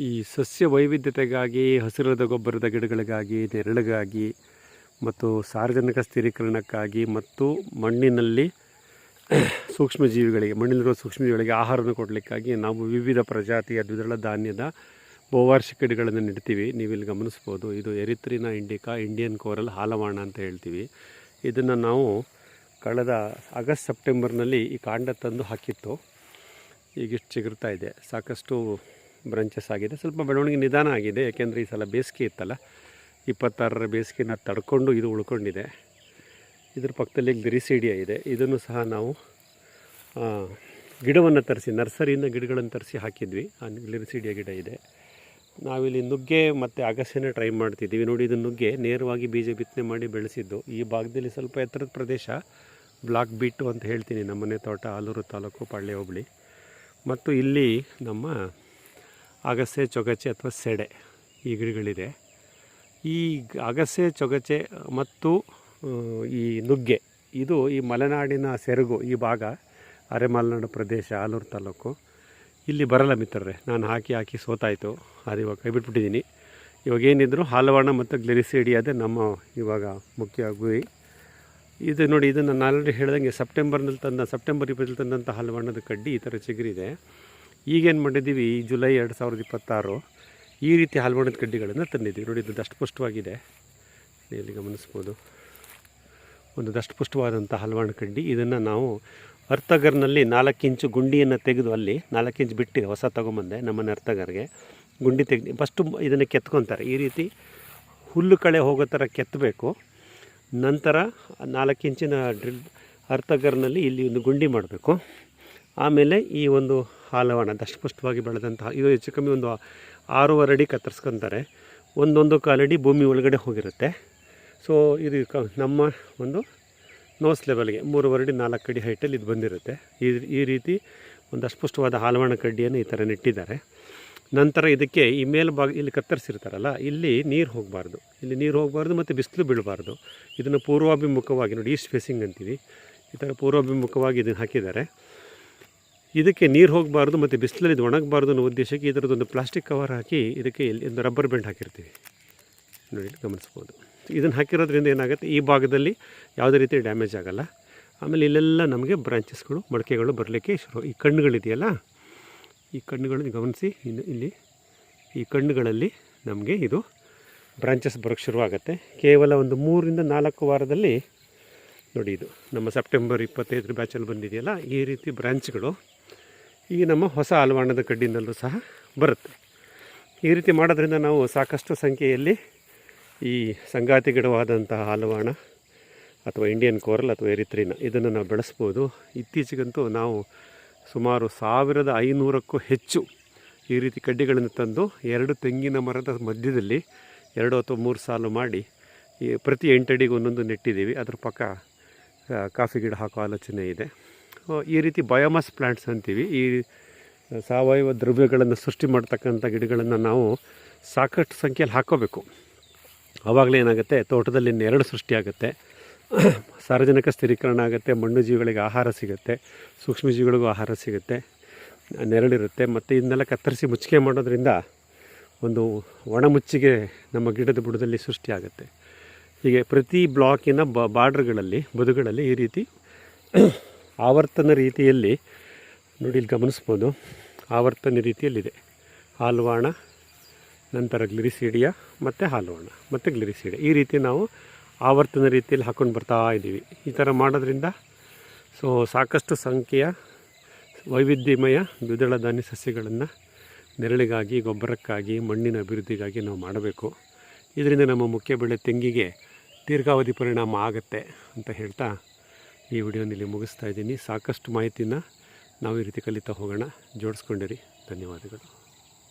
ಈ ಸಸ್ಯ ವೈವಿಧ್ಯತೆಗಾಗಿ, ಹಸಿರಾದ ಗೊಬ್ಬರದ ಗಿಡಗಳಿಗಾಗಿ, ನೆರಳಿಗಾಗಿ ಮತ್ತು ಸಾರ್ವಜನಿಕ ಸ್ಥಿರೀಕರಣಕ್ಕಾಗಿ ಮತ್ತು ಮಣ್ಣಿನಲ್ಲಿ ಮಣ್ಣಿನಲ್ಲಿರುವ ಸೂಕ್ಷ್ಮಜೀವಿಗಳಿಗೆ ಆಹಾರವನ್ನು ಕೊಡಲಿಕ್ಕಾಗಿ ನಾವು ವಿವಿಧ ಪ್ರಜಾತಿಯ ದ್ವಿದಳ ಧಾನ್ಯದ ಬಹುವಾರ್ಷಿಕ ಗಿಡಗಳನ್ನು ನೆಡ್ತೀವಿ. ನೀವಿಲ್ಲಿ ಗಮನಿಸ್ಬೋದು. ಇದು ಎರಿತ್ರಿನಾ ಇಂಡಿಕಾ, ಇಂಡಿಯನ್ ಕೋರಲ್, ಹಾಲವಾಣ ಅಂತ ಹೇಳ್ತೀವಿ. ಇದನ್ನು ನಾವು ಕಳೆದ ಆಗಸ್ಟ್ ಸೆಪ್ಟೆಂಬರ್ನಲ್ಲಿ ಈ ಕಾಂಡ ತಂದು ಹಾಕಿತ್ತು. ಈಗಿಷ್ಟು ಚಿಗುರ್ತಾ ಇದೆ. ಸಾಕಷ್ಟು ಬ್ರಾಂಚಸ್ ಆಗಿದೆ. ಸ್ವಲ್ಪ ಬೆಳವಣಿಗೆ ನಿಧಾನ ಆಗಿದೆ, ಯಾಕೆಂದರೆ ಈ ಸಲ ಬೇಸಿಗೆ ಇತ್ತಲ್ಲ, 26ರ ಬೇಸಿಗೆನ ತಡ್ಕೊಂಡು ಇದು ಉಳ್ಕೊಂಡಿದೆ. ಇದ್ರ ಪಕ್ಕದಲ್ಲಿ ಗ್ಲಿರಿಸೀಡಿಯಾ ಇದೆ. ಇದನ್ನು ಸಹ ನಾವು ಗಿಡವನ್ನು ತರಿಸಿ, ನರ್ಸರಿಯಿಂದ ಗಿಡಗಳನ್ನು ತರಿಸಿ ಹಾಕಿದ್ವಿ. ಆ ಗ್ಲಿರಿಸೀಡಿಯಾ ಗಿಡ ಇದೆ. ನಾವಿಲ್ಲಿ ನುಗ್ಗೆ ಮತ್ತು ಅಗಸೆನ ಟ್ರೈ ಮಾಡ್ತಿದ್ದೀವಿ. ನೋಡಿ, ಇದು ನುಗ್ಗೆ ನೇರವಾಗಿ ಬೀಜ ಬಿತ್ತನೆ ಮಾಡಿ ಬೆಳೆಸಿದ್ದು. ಈ ಭಾಗದಲ್ಲಿ ಸ್ವಲ್ಪ ಎತ್ತರದ ಪ್ರದೇಶ, ಬ್ಲಾಕ್ ಬೀಟು ಅಂತ ಹೇಳ್ತೀನಿ. ನಮ್ಮನೆ ತೋಟ, ಆಲೂರು ತಾಲೂಕು, ಪಾಳ್ಯ ಹೋಬಳಿ. ಮತ್ತು ಇಲ್ಲಿ ನಮ್ಮ ಅಗಸೆ, ಚೊಗಚೆ ಅಥವಾ ಸೆಡೆ ಈ ಗಿಡಗಳಿದೆ. ಈ ಅಗಸೆ, ಚೊಗಚೆ ಮತ್ತು ಈ ನುಗ್ಗೆ ಇದು ಈ ಮಲೆನಾಡಿನ ಸೆರಗು. ಈ ಭಾಗ ಅರೆಮಲೆನಾಡು ಪ್ರದೇಶ, ಆಲೂರು ತಾಲೂಕು. ಇಲ್ಲಿ ಬರಲ್ಲ ಮಿತ್ರರೇ. ನಾನು ಹಾಕಿ ಸೋತಾಯಿತು. ಅದು ಇವಾಗ ಕೈ ಬಿಟ್ಬಿಟ್ಟಿದ್ದೀನಿ. ಇವಾಗ ಏನಿದ್ರು ಹಾಲವಾಣ ಮತ್ತು ಗ್ಲಿರಿಸೀಡಿಯಾದೇ ನಮ್ಮ ಇವಾಗ ಮುಖ್ಯ ಗುರಿ. ಇದು ನೋಡಿ, ಇದನ್ನು ನಾನು ಆಲ್ರೆಡಿ ಹೇಳ್ದಂಗೆ ಸೆಪ್ಟೆಂಬರ್ 20 ತಂದಂಥ ಹಾಲವಾಣದ ಕಡ್ಡಿ ಈ ಥರ ಚಿಗುರಿದೆ. ಈಗೇನು ಮಾಡಿದ್ದೀವಿ, ಜುಲೈ 2026 ಈ ರೀತಿ ಹಾಲವಾಣದ ಕಡ್ಡಿಗಳನ್ನು ತಂದಿದ್ದೀವಿ. ನೋಡಿ, ಇದು ದಷ್ಟಪುಷ್ಟವಾಗಿದೆ. ಇಲ್ಲಿ ಗಮನಿಸ್ಬೋದು, ಒಂದು ದಷ್ಟಪುಷ್ಟವಾದಂಥ ಹಾಲವಾಣ ಕಡ್ಡಿ. ಇದನ್ನು ನಾವು ಅರ್ಥಗರ್ನಲ್ಲಿ 4 ಇಂಚು ಗುಂಡಿಯನ್ನು ತೆಗೆದು, ಅಲ್ಲಿ 4 ಇಂಚು ಬಿಟ್ಟು ಹೊಸ ತೊಗೊಂಬಂದೆ ನಮ್ಮನೆ ಅರ್ಥಗರ್ಗೆ. ಗುಂಡಿ ತೆಗೆದು ಫಸ್ಟು ಇದನ್ನು ಕೆತ್ಕೊತಾರೆ. ಈ ರೀತಿ ಹುಲ್ಲು ಕಳೆ ಹೋಗೋ ಥರ ಕೆತ್ತಬೇಕು. ನಂತರ 4 ಇಂಚಿನ ಅರ್ಥಗರ್ನಲ್ಲಿ ಇಲ್ಲಿ ಒಂದು ಗುಂಡಿ ಮಾಡಬೇಕು. ಆಮೇಲೆ ಈ ಒಂದು ಹಾಲವಾಣ ದಷ್ಟಪುಷ್ಟವಾಗಿ ಬೆಳೆದಂತಹ, ಇದು ಹೆಚ್ಚು ಕಮ್ಮಿ ಒಂದು 6.5 ಅಡಿ ಕತ್ತರಿಸ್ಕೊತಾರೆ. 1.25 ಅಡಿ ಭೂಮಿ ಒಳಗಡೆ ಹೋಗಿರುತ್ತೆ. ಸೊ ಇದು ನಮ್ಮ ಒಂದು ನೋಸ್ ಲೆವೆಲ್ಗೆ 3.5 ಅಡಿ 4 ಅಡಿ ಹೈಟಲ್ಲಿ ಇದು ಬಂದಿರುತ್ತೆ. ಈ ರೀತಿ ಒಂದು ಅಸ್ಪಷ್ಟವಾದ ಹಾಲವಾಣ ಕಡ್ಡಿಯನ್ನು ಈ ಥರ ನೆಟ್ಟಿದ್ದಾರೆ. ನಂತರ ಇದಕ್ಕೆ ಈ ಮೇಲ್ಭಾಗ ಇಲ್ಲಿ ಕತ್ತರಿಸಿರ್ತಾರಲ್ಲ, ಇಲ್ಲಿ ನೀರು ಹೋಗಬಾರ್ದು ಮತ್ತು ಬಿಸಿಲು ಬೀಳಬಾರ್ದು. ಇದನ್ನು ಪೂರ್ವಾಭಿಮುಖವಾಗಿ, ನೋಡಿ, ಈಸ್ಟ್ ಫೇಸಿಂಗ್ ಅಂತೀವಿ, ಈ ಥರ ಪೂರ್ವಾಭಿಮುಖವಾಗಿ ಇದನ್ನು ಹಾಕಿದ್ದಾರೆ. ಇದಕ್ಕೆ ನೀರು ಹೋಗಬಾರ್ದು ಮತ್ತು ಬಿಸಿಲಲ್ಲಿ ಇದು ಒಣಗಬಾರ್ದು ಅನ್ನೋ ಉದ್ದೇಶಕ್ಕೆ ಈ ಥರದ್ದೊಂದು ಪ್ಲಾಸ್ಟಿಕ್ ಕವರ್ ಹಾಕಿ ಇದಕ್ಕೆ ಒಂದು ರಬ್ಬರ್ ಬ್ಯಾಂಡ್ ಹಾಕಿರ್ತೀವಿ. ನೋಡಿ, ಗಮನಿಸ್ಬೋದು. ಇದನ್ನು ಹಾಕಿರೋದ್ರಿಂದ ಏನಾಗುತ್ತೆ, ಈ ಭಾಗದಲ್ಲಿ ಯಾವುದೇ ರೀತಿ ಡ್ಯಾಮೇಜ್ ಆಗೋಲ್ಲ. ಆಮೇಲೆ ಇಲ್ಲೆಲ್ಲ ನಮಗೆ ಬ್ರಾಂಚಸ್ಗಳು, ಮೊಳಕೆಗಳು ಬರಲಿಕ್ಕೆ ಶುರು. ಈ ಕಣ್ಣುಗಳಿದೆಯಲ್ಲ, ಈ ಕಣ್ಣುಗಳನ್ನು ಗಮನಿಸಿ. ಇಲ್ಲಿ ಈ ಕಣ್ಣುಗಳಲ್ಲಿ ನಮಗೆ ಇದು ಬ್ರಾಂಚಸ್ ಬರೋಕ್ಕೆ ಶುರುವಾಗುತ್ತೆ. ಕೇವಲ ಒಂದು 3 ರಿಂದ 4 ವಾರದಲ್ಲಿ ನೋಡಿ, ಇದು ನಮ್ಮ ಸೆಪ್ಟೆಂಬರ್ 25 ಬ್ಯಾಚಲ್ಲಿ ಬಂದಿದೆಯಲ್ಲ, ಈ ರೀತಿ ಬ್ರಾಂಚ್ಗಳು ಈ ನಮ್ಮ ಹೊಸ ಹಾಲವಾಣದ ಕಡ್ಡಿನಲ್ಲೂ ಸಹ ಬರುತ್ತೆ. ಈ ರೀತಿ ಮಾಡೋದ್ರಿಂದ ನಾವು ಸಾಕಷ್ಟು ಸಂಖ್ಯೆಯಲ್ಲಿ ಈ ಸಂಗಾತಿ ಗಿಡವಾದಂತಹ ಹಾಲವಾಣ ಅಥವಾ ಇಂಡಿಯನ್ ಕೋರಲ್ ಅಥವಾ ಎರಿತ್ರಿನಾ ಇದನ್ನು ನಾವು ಬೆಳೆಸ್ಬೋದು. ಇತ್ತೀಚೆಗಂತೂ ನಾವು ಸುಮಾರು 1500ಕ್ಕೂ ಹೆಚ್ಚು ಈ ರೀತಿ ಕಡ್ಡಿಗಳನ್ನು ತಂದು 2 ತೆಂಗಿನ ಮರದ ಮಧ್ಯದಲ್ಲಿ 2 ಅಥವಾ 3 ಸಾಲು ಮಾಡಿ ಪ್ರತಿ 8 ಅಡಿಗೆ ಒಂದೊಂದು ನೆಟ್ಟಿದ್ದೀವಿ. ಅದ್ರ ಪಕ್ಕ ಕಾಫಿ ಗಿಡ ಹಾಕೋ ಆಲೋಚನೆ ಇದೆ. ಈ ರೀತಿ ಬಯೋಮಾಸ್ ಪ್ಲ್ಯಾಂಟ್ಸ್ ಅಂತೀವಿ. ಈ ಸಾವಯವ ದ್ರವ್ಯಗಳನ್ನು ಸೃಷ್ಟಿ ಮಾಡ್ತಕ್ಕಂಥ ಗಿಡಗಳನ್ನು ನಾವು ಸಾಕಷ್ಟು ಸಂಖ್ಯೆಯಲ್ಲಿ ಹಾಕೋಬೇಕು. ಆವಾಗಲೇ ಏನಾಗುತ್ತೆ, ತೋಟದಲ್ಲಿ ನೆರಳು ಸೃಷ್ಟಿಯಾಗುತ್ತೆ, ಸಾರ್ವಜನಿಕ ಸ್ಥಿರೀಕರಣ ಆಗುತ್ತೆ, ಮಣ್ಣು ಜೀವಿಗಳಿಗೆ ಆಹಾರ ಸಿಗುತ್ತೆ, ಸೂಕ್ಷ್ಮಜೀವಿಗಳಿಗೂ ಆಹಾರ ಸಿಗುತ್ತೆ, ನೆರಳಿರುತ್ತೆ. ಮತ್ತು ಇದನ್ನೆಲ್ಲ ಕತ್ತರಿಸಿ ಮುಚ್ಚಿಗೆ ಮಾಡೋದ್ರಿಂದ ಒಂದು ಒಣಮುಚ್ಚಿಗೆ ನಮ್ಮ ಗಿಡದ ಬುಡದಲ್ಲಿ ಸೃಷ್ಟಿಯಾಗುತ್ತೆ. ಹೀಗೆ ಪ್ರತಿ ಬ್ಲಾಕಿನ ಬಾರ್ಡ್ರ್ಗಳಲ್ಲಿ, ಬದುಗಳಲ್ಲಿ ಈ ರೀತಿ ಆವರ್ತನ ರೀತಿಯಲ್ಲಿ ನೋಡಿ, ಇಲ್ಲಿ ಗಮನಿಸ್ಬೋದು. ಆವರ್ತನ ರೀತಿಯಲ್ಲಿದೆ ಹಾಲವಾಣ, ನಂತರ ಗ್ಲಿರಿಸೀಡಿಯಾ ಮತ್ತು ಹಾಲವಾಣ ಮತ್ತು ಗ್ಲಿರಿಸೀಡಿಯಾ. ಈ ರೀತಿ ನಾವು ಆವರ್ತನ ರೀತಿಯಲ್ಲಿ ಹಾಕ್ಕೊಂಡು ಬರ್ತಾ ಇದ್ದೀವಿ. ಈ ಥರ ಮಾಡೋದ್ರಿಂದ ಸಾಕಷ್ಟು ಸಂಖ್ಯೆಯ ವೈವಿಧ್ಯಮಯ ದ್ವಿದಳ ಧಾನ್ಯ ಸಸ್ಯಗಳನ್ನು ನೆರಳಿಗಾಗಿ, ಗೊಬ್ಬರಕ್ಕಾಗಿ, ಮಣ್ಣಿನ ಅಭಿವೃದ್ಧಿಗಾಗಿ ನಾವು ಮಾಡಬೇಕು. ಇದರಿಂದ ನಮ್ಮ ಮುಖ್ಯ ಬೆಳೆ ತೆಂಗಿಗೆ ದೀರ್ಘಾವಧಿ ಪರಿಣಾಮ ಆಗುತ್ತೆ ಅಂತ ಹೇಳ್ತಾ ಈ ವಿಡಿಯೋನಲ್ಲಿ ಮುಗಿಸ್ತಾ ಇದ್ದೀನಿ. ಸಾಕಷ್ಟು ಮಾಹಿತಿನ ನಾವು ಈ ರೀತಿ ಕಲಿತಾ ಹೋಗೋಣ. ಜೋಡಿಸ್ಕೊಂಡಿರಿ. ಧನ್ಯವಾದಗಳು.